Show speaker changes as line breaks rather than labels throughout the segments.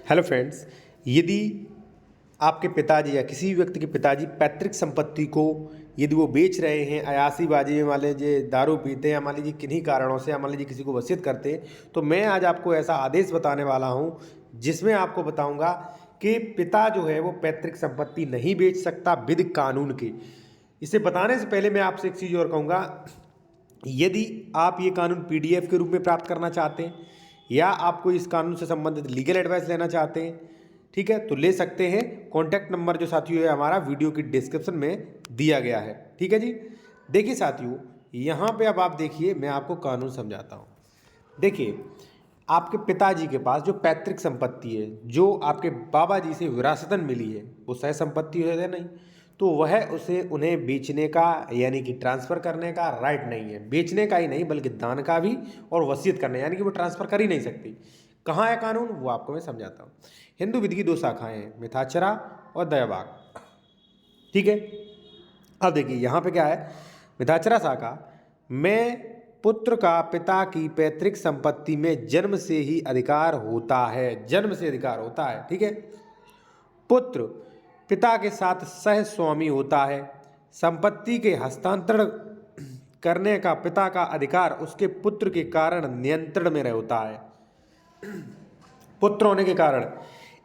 Hello friends, यदि आपके पिताजी या किसी भी व्यक्ति के पिताजी पैतृक संपत्ति को यदि वो बेच रहे हैं, अयासीबाजी में मान लीजिए दारू पीते हैं या मान लीजिए किन्हीं कारणों से या मान लीजिए किसी को वसीयत करते हैं, तो मैं आज आपको ऐसा आदेश बताने वाला हूँ जिसमें आपको बताऊँगा कि पिता जो है वो पैतृक संपत्ति नहीं बेच सकता विधि कानून के। इसे बताने से पहले मैं आपसे एक चीज़ और कहूँगा, यदि आप ये कानून पीडीएफ के रूप में प्राप्त करना चाहते हैं या आपको इस कानून से संबंधित लीगल एडवाइस लेना चाहते हैं, ठीक है, तो ले सकते हैं। कॉन्टैक्ट नंबर जो साथियों है हमारा वीडियो की डिस्क्रिप्शन में दिया गया है, ठीक है जी। देखिए साथियों, यहाँ पे अब आप देखिए, मैं आपको कानून समझाता हूँ। देखिए, आपके पिताजी के पास जो पैतृक संपत्ति है, जो आपके बाबा जी से विरासतन मिली है, वो सह संपत्ति है नहीं, तो वह उसे उन्हें बेचने का यानी कि ट्रांसफ़र करने का राइट नहीं है। बेचने का ही नहीं बल्कि दान का भी और वसीयत करने, यानी कि वो ट्रांसफ़र कर ही नहीं सकती। कहाँ है कानून, वो आपको मैं समझाता हूँ। हिंदू विधि की दो शाखाएं हैं, मिथाक्षरा और दयाभाग, ठीक है। अब देखिए यहाँ पे क्या है, मिथाक्षरा शाखा में पुत्र का पिता की पैतृक संपत्ति में जन्म से ही अधिकार होता है, जन्म से अधिकार होता है, ठीक है। पुत्र पिता के साथ सह स्वामी होता है। संपत्ति के हस्तांतरण करने का पिता का अधिकार उसके पुत्र के कारण नियंत्रण में होता है। पुत्र होने के कारण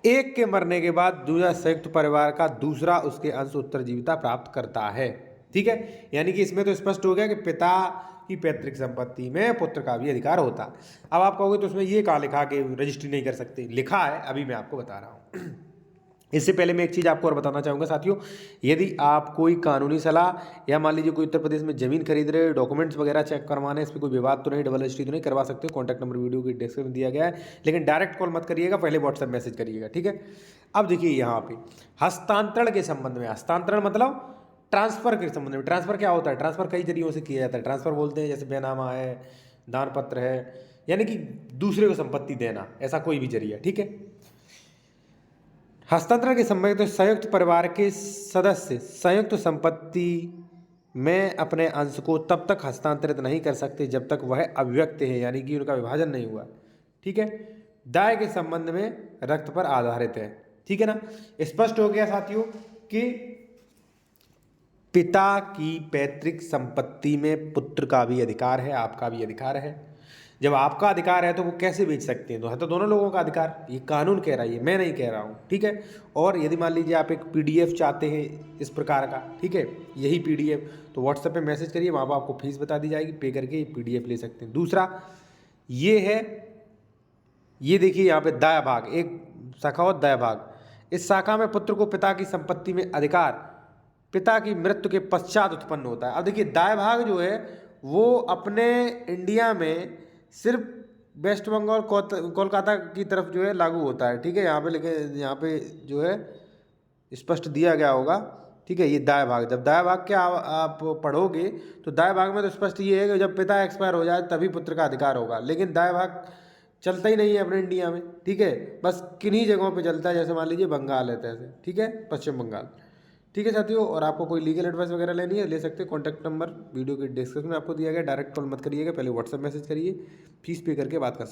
एक के मरने के बाद दूसरा संयुक्त परिवार का दूसरा उसके अंश उत्तरजीविता प्राप्त करता है, ठीक है। यानी कि इसमें तो स्पष्ट हो गया कि पिता की पैतृक संपत्ति में पुत्र का भी अधिकार होता। अब आप कहोगे तो उसमें ये कहाँ लिखा कि रजिस्ट्री नहीं कर सकते, लिखा है, अभी मैं आपको बता रहा हूँ। इससे पहले मैं एक चीज़ आपको और बताना चाहूँगा साथियों, यदि आप कोई कानूनी सलाह या मान लीजिए कोई उत्तर प्रदेश में ज़मीन खरीद रहे हो, डॉक्यूमेंट्स वगैरह चेक करवाने, इस पर कोई विवाद तो नहीं, डबल रजिस्ट्री तो नहीं, करवा सकते हो। कॉन्टैक्ट नंबर वीडियो की डिस्क्रिप्शन में दिया गया है, लेकिन डायरेक्ट कॉल मत करिएगा, पहले व्हाट्सएप मैसेज करिएगा, ठीक है। अब देखिए यहाँ पे हस्तांतरण के संबंध में, हस्तांतरण मतलब ट्रांसफ़र के संबंध में। ट्रांसफ़र क्या होता है, ट्रांसफ़र कई तरीकों से किया जाता है। ट्रांसफ़र बोलते हैं जैसे बेनामा है, दान पत्र है, यानी कि दूसरे को संपत्ति देना, ऐसा कोई भी जरिया, ठीक है। हस्तांतरण के समय तो संयुक्त परिवार के सदस्य संयुक्त संपत्ति में अपने अंश को तब तक हस्तांतरित नहीं कर सकते जब तक वह अव्यक्त है, यानी कि उनका विभाजन नहीं हुआ, ठीक है। दाय के संबंध में रक्त पर आधारित है, ठीक है ना। स्पष्ट हो गया साथियों कि पिता की पैतृक संपत्ति में पुत्र का भी अधिकार है, आपका भी अधिकार है। जब आपका अधिकार है तो वो कैसे बेच सकते हैं, तो है तो दोनों लोगों का अधिकार, ये कानून कह रहा है, ये मैं नहीं कह रहा हूँ, ठीक है। और यदि मान लीजिए आप एक पीडीएफ चाहते हैं इस प्रकार का, ठीक है, यही पीडीएफ, तो व्हाट्सएप पे मैसेज करिए, वहाँ पर आपको फीस बता दी जाएगी, पे करके ये पीडीएफ ले सकते हैं। दूसरा ये है, ये देखिए यहाँ पे दाया भाग, एक शाखा और दाया भाग। इस शाखा में पुत्र को पिता की संपत्ति में अधिकार पिता की मृत्यु के पश्चात उत्पन्न होता है। अब देखिए दाया भाग जो है वो अपने इंडिया में सिर्फ वेस्ट बंगाल कोलकाता की तरफ जो है लागू होता है, ठीक है। यहाँ पे लिखे, यहाँ पे जो है स्पष्ट दिया गया होगा, ठीक है। ये दाया भाग, जब दाया भाग के आप पढ़ोगे तो दाया भाग में तो स्पष्ट ये है कि जब पिता एक्सपायर हो जाए तभी पुत्र का अधिकार होगा, लेकिन दाया भाग चलता ही नहीं है अपने इंडिया में, ठीक है। बस किन्हीं जगहों पे चलता है, जैसे मान लीजिए बंगाल है तैसे, ठीक है, पश्चिम बंगाल, ठीक है साथियों। और आपको कोई लीगल एडवाइस वगैरह लेनी है, ले सकते हैं। कॉन्टैक्ट नंबर वीडियो के डिस्क्रिप्शन में आपको दिया गया, डायरेक्ट कॉल मत करिएगा, पहले व्हाट्सएप मैसेज करिए, फीस पे करके बात कर सकते हैं।